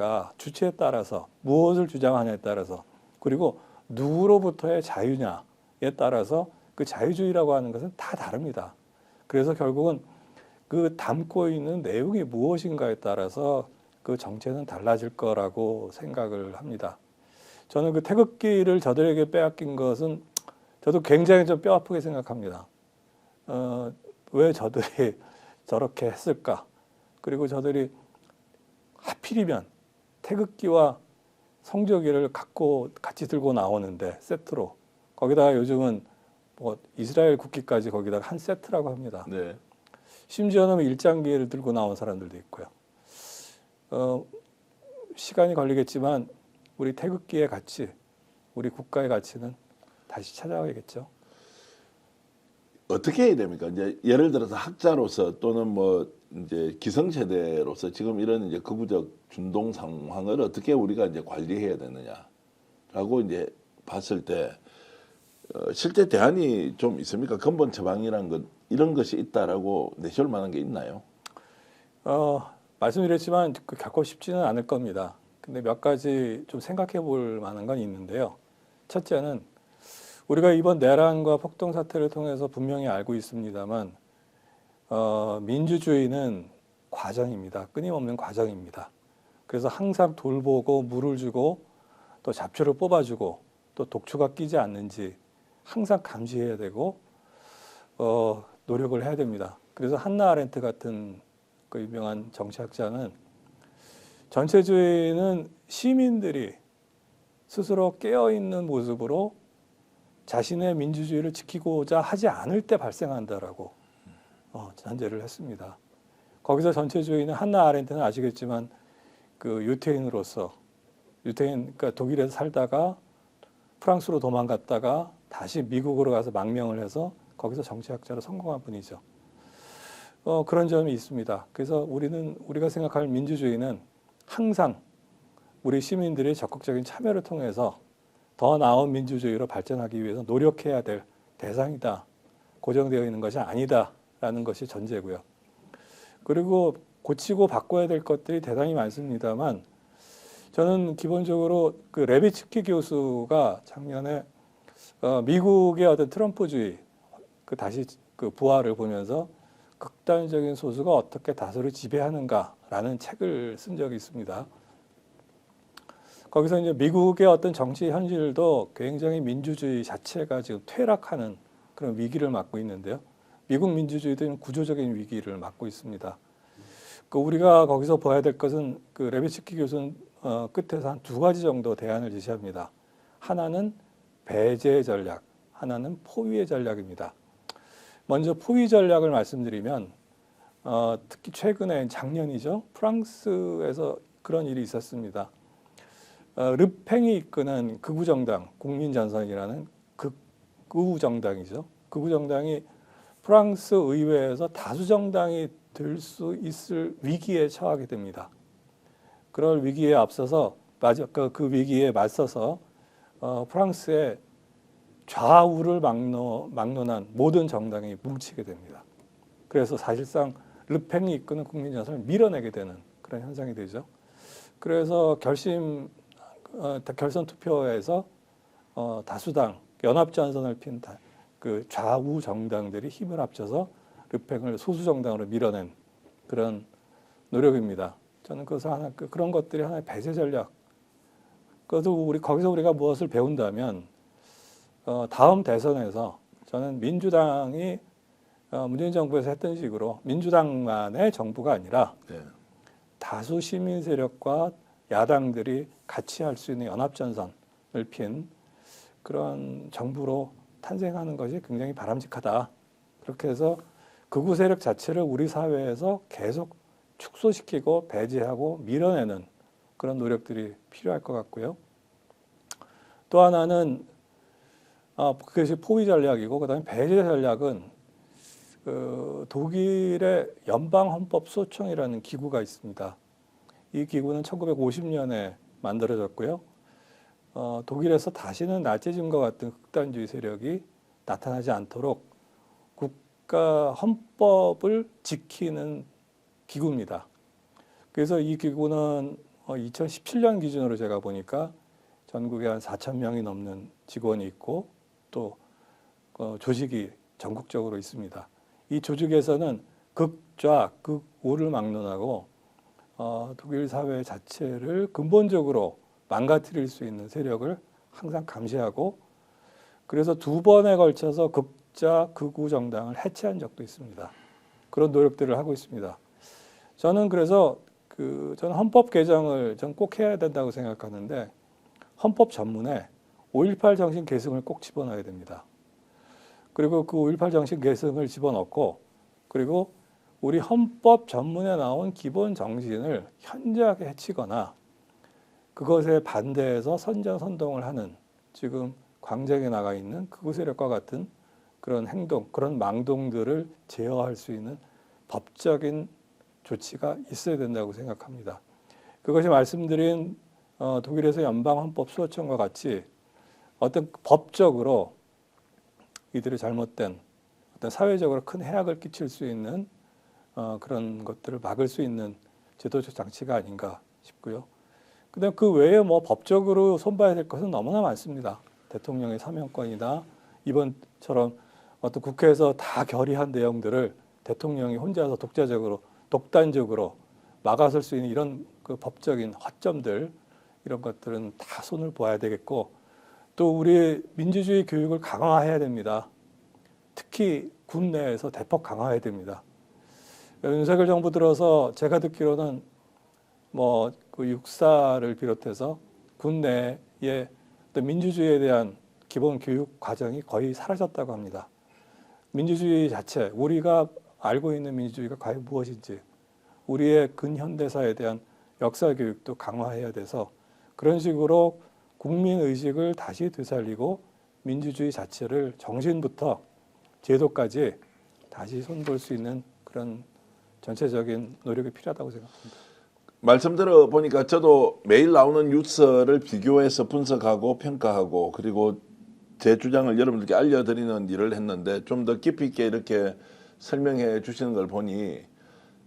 따라서 무엇을 주장하냐에 따라서 그리고 누구로부터의 자유냐에 따라서 그 자유주의라고 하는 것은 다 다릅니다. 그래서 결국은 그 담고 있는 내용이 무엇인가에 따라서 그 정체는 달라질 거라고 생각을 합니다. 저는 그 태극기를 저들에게 빼앗긴 것은 저도 굉장히 좀 뼈아프게 생각합니다. 왜 저들이 저렇게 했을까? 그리고 저들이 하필이면 태극기와 성조기를 갖고 같이 들고 나오는데 세트로 거기다가 요즘은 뭐 이스라엘 국기까지 거기다가 한 세트라고 합니다. 네. 심지어는 일장기를 들고 나온 사람들도 있고요. 시간이 걸리겠지만 우리 태극기의 가치, 우리 국가의 가치는 다시 찾아가야겠죠. 어떻게 해야 됩니까? 이제 예를 들어서 학자로서 또는 뭐 이제 기성세대로서 지금 이런 이제 극우적 준동 상황을 어떻게 우리가 이제 관리해야 되느냐라고 이제 봤을 때 실제 대안이 좀 있습니까? 근본 처방이란 것 이런 것이 있다라고 내세울 만한 게 있나요? 말씀드렸지만 겪고 싶지는 않을 겁니다. 근데 몇 가지 좀 생각해 볼 만한 건 있는데요. 첫째는 우리가 이번 내란과 폭동 사태를 통해서 분명히 알고 있습니다만 민주주의는 과정입니다. 끊임없는 과정입니다. 그래서 항상 돌보고 물을 주고 또 잡초를 뽑아주고 또 독초가 끼지 않는지 항상 감시해야 되고 노력을 해야 됩니다. 그래서 한나 아렌트 같은 그 유명한 정치학자는 전체주의는 시민들이 스스로 깨어있는 모습으로 자신의 민주주의를 지키고자 하지 않을 때 발생한다라고 전제를 했습니다. 거기서 전체주의는 한나 아렌트는 아시겠지만 그 유태인으로서 그러니까 독일에서 살다가 프랑스로 도망갔다가 다시 미국으로 가서 망명을 해서 거기서 정치학자로 성공한 분이죠. 그런 점이 있습니다. 그래서 우리가 생각할 민주주의는 항상 우리 시민들의 적극적인 참여를 통해서 더 나은 민주주의로 발전하기 위해서 노력해야 될 대상이다. 고정되어 있는 것이 아니다라는 것이 전제고요. 그리고 고치고 바꿔야 될 것들이 대단히 많습니다만 저는 기본적으로 그 레비츠키 교수가 작년에 미국의 어떤 트럼프주의 다시 그 부활을 보면서 극단적인 소수가 어떻게 다수를 지배하는가라는 책을 쓴 적이 있습니다. 거기서 이제 미국의 어떤 정치 현실도 굉장히 민주주의 자체가 지금 퇴락하는 그런 위기를 맞고 있는데요. 미국 민주주의도 구조적인 위기를 맞고 있습니다. 우리가 거기서 봐야 될 것은 그 레비츠키 교수는 끝에서 한 두 가지 정도 대안을 제시합니다. 하나는 배제 전략, 하나는 포위의 전략입니다. 먼저 포위 전략을 말씀드리면 특히 최근에 작년이죠. 프랑스에서 그런 일이 있었습니다. 르팽이 이끄는 극우정당, 국민전선이라는 극우정당이죠. 극우정당이 프랑스 의회에서 다수정당이 될 수 있을 위기에 처하게 됩니다. 그럴 위기에 앞서서 그 위기에 맞서서 프랑스의 좌우를 막론한 모든 정당이 뭉치게 됩니다. 그래서 사실상 르팽이 이끄는 국민전선을 밀어내게 되는 그런 현상이 되죠. 그래서 결선 투표에서 다수당 연합전선을 핀 그 좌우 정당들이 힘을 합쳐서 르팽을 소수 정당으로 밀어낸 그런 노력입니다. 저는 그래서 그런 것들이 하나의 배제 전략. 거기서 우리가 무엇을 배운다면 다음 대선에서 저는 민주당이 문재인 정부에서 했던 식으로 민주당만의 정부가 아니라 다수 시민 세력과 야당들이 같이 할 수 있는 연합전선을 핀 그런 정부로 탄생하는 것이 굉장히 바람직하다. 그렇게 해서 극우 세력 자체를 우리 사회에서 계속 축소시키고 배제하고 밀어내는 그런 노력들이 필요할 것 같고요. 또 하나는 그것이 포위 전략이고 그다음에 배제 전략은 독일의 연방헌법소총이라는 기구가 있습니다. 이 기구는 1950년에 만들어졌고요. 독일에서 다시는 나치즘과 같은 극단주의 세력이 나타나지 않도록 그러니까 헌법을 지키는 기구입니다. 그래서 이 기구는 2017년 기준으로 제가 보니까 전국에 한 4,000명이 넘는 직원이 있고 또 조직이 전국적으로 있습니다. 이 조직에서는 극좌, 극우를 막론하고 독일 사회 자체를 근본적으로 망가뜨릴 수 있는 세력을 항상 감시하고 그래서 2번에 걸쳐서 극좌, 극우 정당을 해체한 적도 있습니다. 그런 노력들을 하고 있습니다. 저는 그래서 저는 헌법 개정을 전 꼭 해야 된다고 생각하는데 헌법 전문에 5.18 정신 계승을 꼭 집어넣어야 됩니다. 그리고 그 5.18 정신 계승을 집어넣고 그리고 우리 헌법 전문에 나온 기본 정신을 현저하게 해치거나 그것에 반대해서 선전선동을 하는 지금 광장에 나가 있는 극우 세력과 같은 그런 행동, 그런 망동들을 제어할 수 있는 법적인 조치가 있어야 된다고 생각합니다. 그것이 말씀드린 독일에서 연방헌법 수호청과 같이 어떤 법적으로 이들의 잘못된 어떤 사회적으로 큰 해악을 끼칠 수 있는 그런 것들을 막을 수 있는 제도적 장치가 아닌가 싶고요. 그다음 그 외에 뭐 법적으로 손봐야 될 것은 너무나 많습니다. 대통령의 사면권이나 이번처럼 어떤 국회에서 다 결의한 내용들을 대통령이 혼자서 독단적으로 막아설 수 있는 이런 그 법적인 허점들 이런 것들은 다 손을 보아야 되겠고 또 우리 민주주의 교육을 강화해야 됩니다. 특히 국내에서 대폭 강화해야 됩니다. 윤석열 정부 들어서 제가 듣기로는 뭐 그 육사를 비롯해서 국내의 어떤 민주주의에 대한 기본 교육 과정이 거의 사라졌다고 합니다. 민주주의 자체, 우리가 알고 있는 민주주의가 과연 무엇인지, 우리의 근현대사에 대한 역사 교육도 강화해야 돼서 그런 식으로 국민 의식을 다시 되살리고 민주주의 자체를 정신부터 제도까지 다시 손볼 수 있는 그런 전체적인 노력이 필요하다고 생각합니다. 말씀 들어보니까 저도 매일 나오는 뉴스를 비교해서 분석하고 평가하고 그리고 제 주장을 여러분들께 알려드리는 일을 했는데 좀 더 깊이 있게 이렇게 설명해 주시는 걸 보니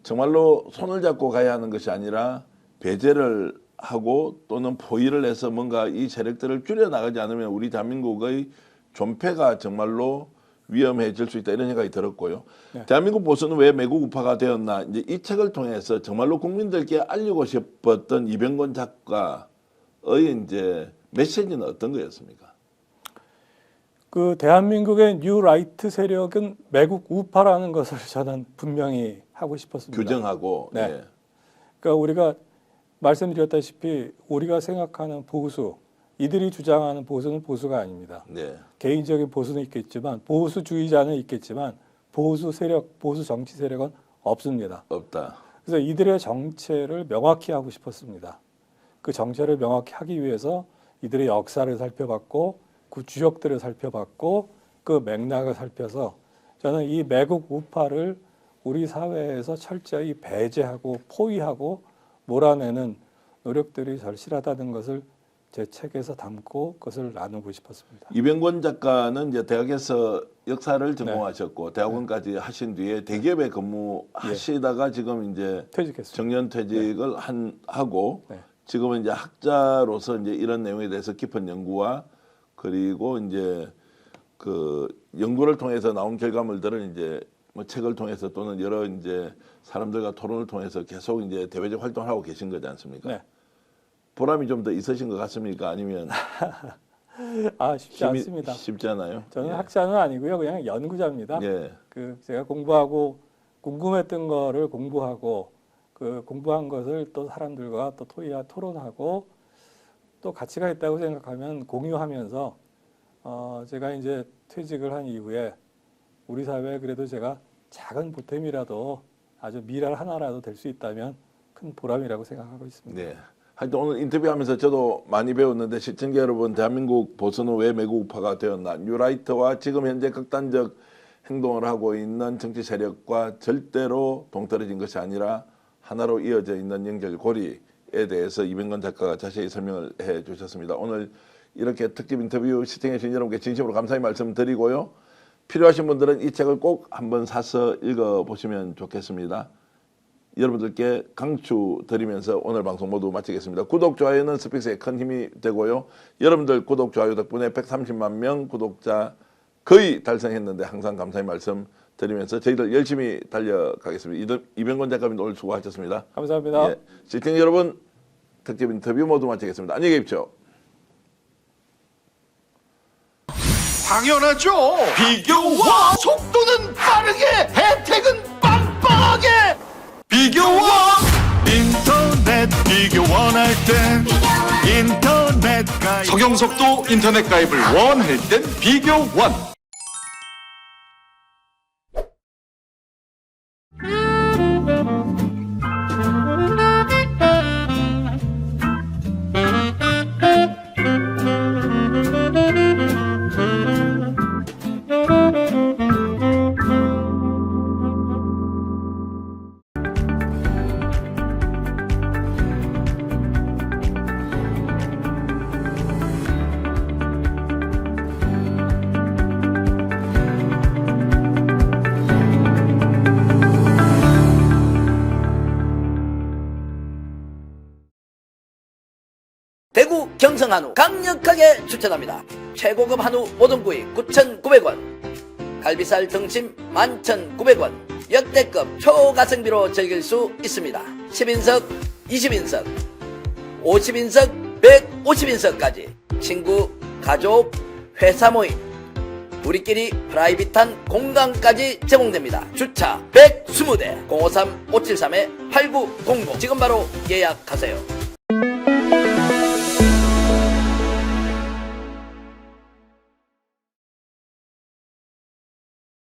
정말로 손을 잡고 가야 하는 것이 아니라 배제를 하고 또는 포위를 해서 뭔가 이 세력들을 줄여나가지 않으면 우리 대한민국의 존폐가 정말로 위험해질 수 있다 이런 생각이 들었고요. 네. 대한민국 보수는 왜 매국 우파가 되었나 이제 이 책을 통해서 정말로 국민들께 알리고 싶었던 이병건 작가의 이제 메시지는 어떤 거였습니까? 그 대한민국의 뉴라이트 세력은 매국 우파라는 것을 저는 분명히 하고 싶었습니다. 규정하고 네. 예. 그러니까 우리가 말씀드렸다시피 우리가 생각하는 보수, 이들이 주장하는 보수는 보수가 아닙니다. 네. 개인적인 보수는 있겠지만 보수주의자는 있겠지만 보수 세력, 보수 정치 세력은 없습니다. 없다. 그래서 이들의 정체를 명확히 하고 싶었습니다. 그 정체를 명확히 하기 위해서 이들의 역사를 살펴봤고 그 주역들을 살펴봤고 그 맥락을 살펴서 저는 이 매국 우파를 우리 사회에서 철저히 배제하고 포위하고 몰아내는 노력들이 절실하다는 것을 제 책에서 담고 그것을 나누고 싶었습니다. 이병건 작가는 이제 대학에서 역사를 전공하셨고 대학원까지 하신 뒤에 대기업에 근무하시다가 지금 이제 퇴직했습니다. 정년 퇴직을 하고 지금은 이제 학자로서 이제 이런 내용에 대해서 깊은 연구와 그리고 이제 그 연구를 통해서 나온 결과물들을 이제 뭐 책을 통해서 또는 여러 이제 사람들과 토론을 통해서 계속 이제 대외적 활동을 하고 계신 거지 않습니까? 네. 보람이 좀 더 있으신 것 같습니까? 아니면 쉽지 않습니다. 쉽지 않아요? 저는 예. 학자는 아니고요, 그냥 연구자입니다. 예. 그 제가 공부하고 궁금했던 거를 공부하고 그 공부한 것을 또 사람들과 또 토론하고 또 가치가 있다고 생각하면 공유하면서 제가 이제 퇴직을 한 이후에 우리 사회에 그래도 제가 작은 보탬이라도 아주 미랄 하나라도 될 수 있다면 큰 보람이라고 생각하고 있습니다. 네. 하여튼 오늘 인터뷰하면서 저도 많이 배웠는데 시청자 여러분 대한민국 보수는 왜 매국 우파가 되었나 뉴라이트와 지금 현재 극단적 행동을 하고 있는 정치 세력과 절대로 동떨어진 것이 아니라 하나로 이어져 있는 연결고리에 대해서 이병건 작가가 자세히 설명을 해 주셨습니다. 오늘 이렇게 특집 인터뷰 시청해 주신 여러분께 진심으로 감사의 말씀 드리고요. 필요하신 분들은 이 책을 꼭 한번 사서 읽어보시면 좋겠습니다. 여러분들께 강추드리면서 오늘 방송 모두 마치겠습니다. 구독, 좋아요는 스픽스에 큰 힘이 되고요. 여러분들 구독, 좋아요 덕분에 130만 명 구독자 거의 달성했는데 항상 감사의 말씀 드리면서 저희들 열심히 달려가겠습니다. 이병건 작가님 오늘 수고하셨습니다. 감사합니다. 예, 시청자 여러분, 특집 인터뷰 모두 마치겠습니다. 안녕히 계십시오. 당연하죠. 비교와 속도는 빠르게, 혜택은 빵빵하게. 비교와 인터넷 비교 원할 땐 인터넷 가입. 석영석도 인터넷 가입을 원할 땐 비교원. 대구 경성 한우 강력하게 추천합니다. 최고급 한우 모듬구이 9,900원, 갈비살 등심 11,900원, 역대급 초가성비로 즐길 수 있습니다. 10인석, 20인석, 50인석, 150인석까지 친구, 가족, 회사 모임, 우리끼리 프라이빗한 공간까지 제공됩니다. 주차 120대 053-573-8900 지금 바로 예약하세요.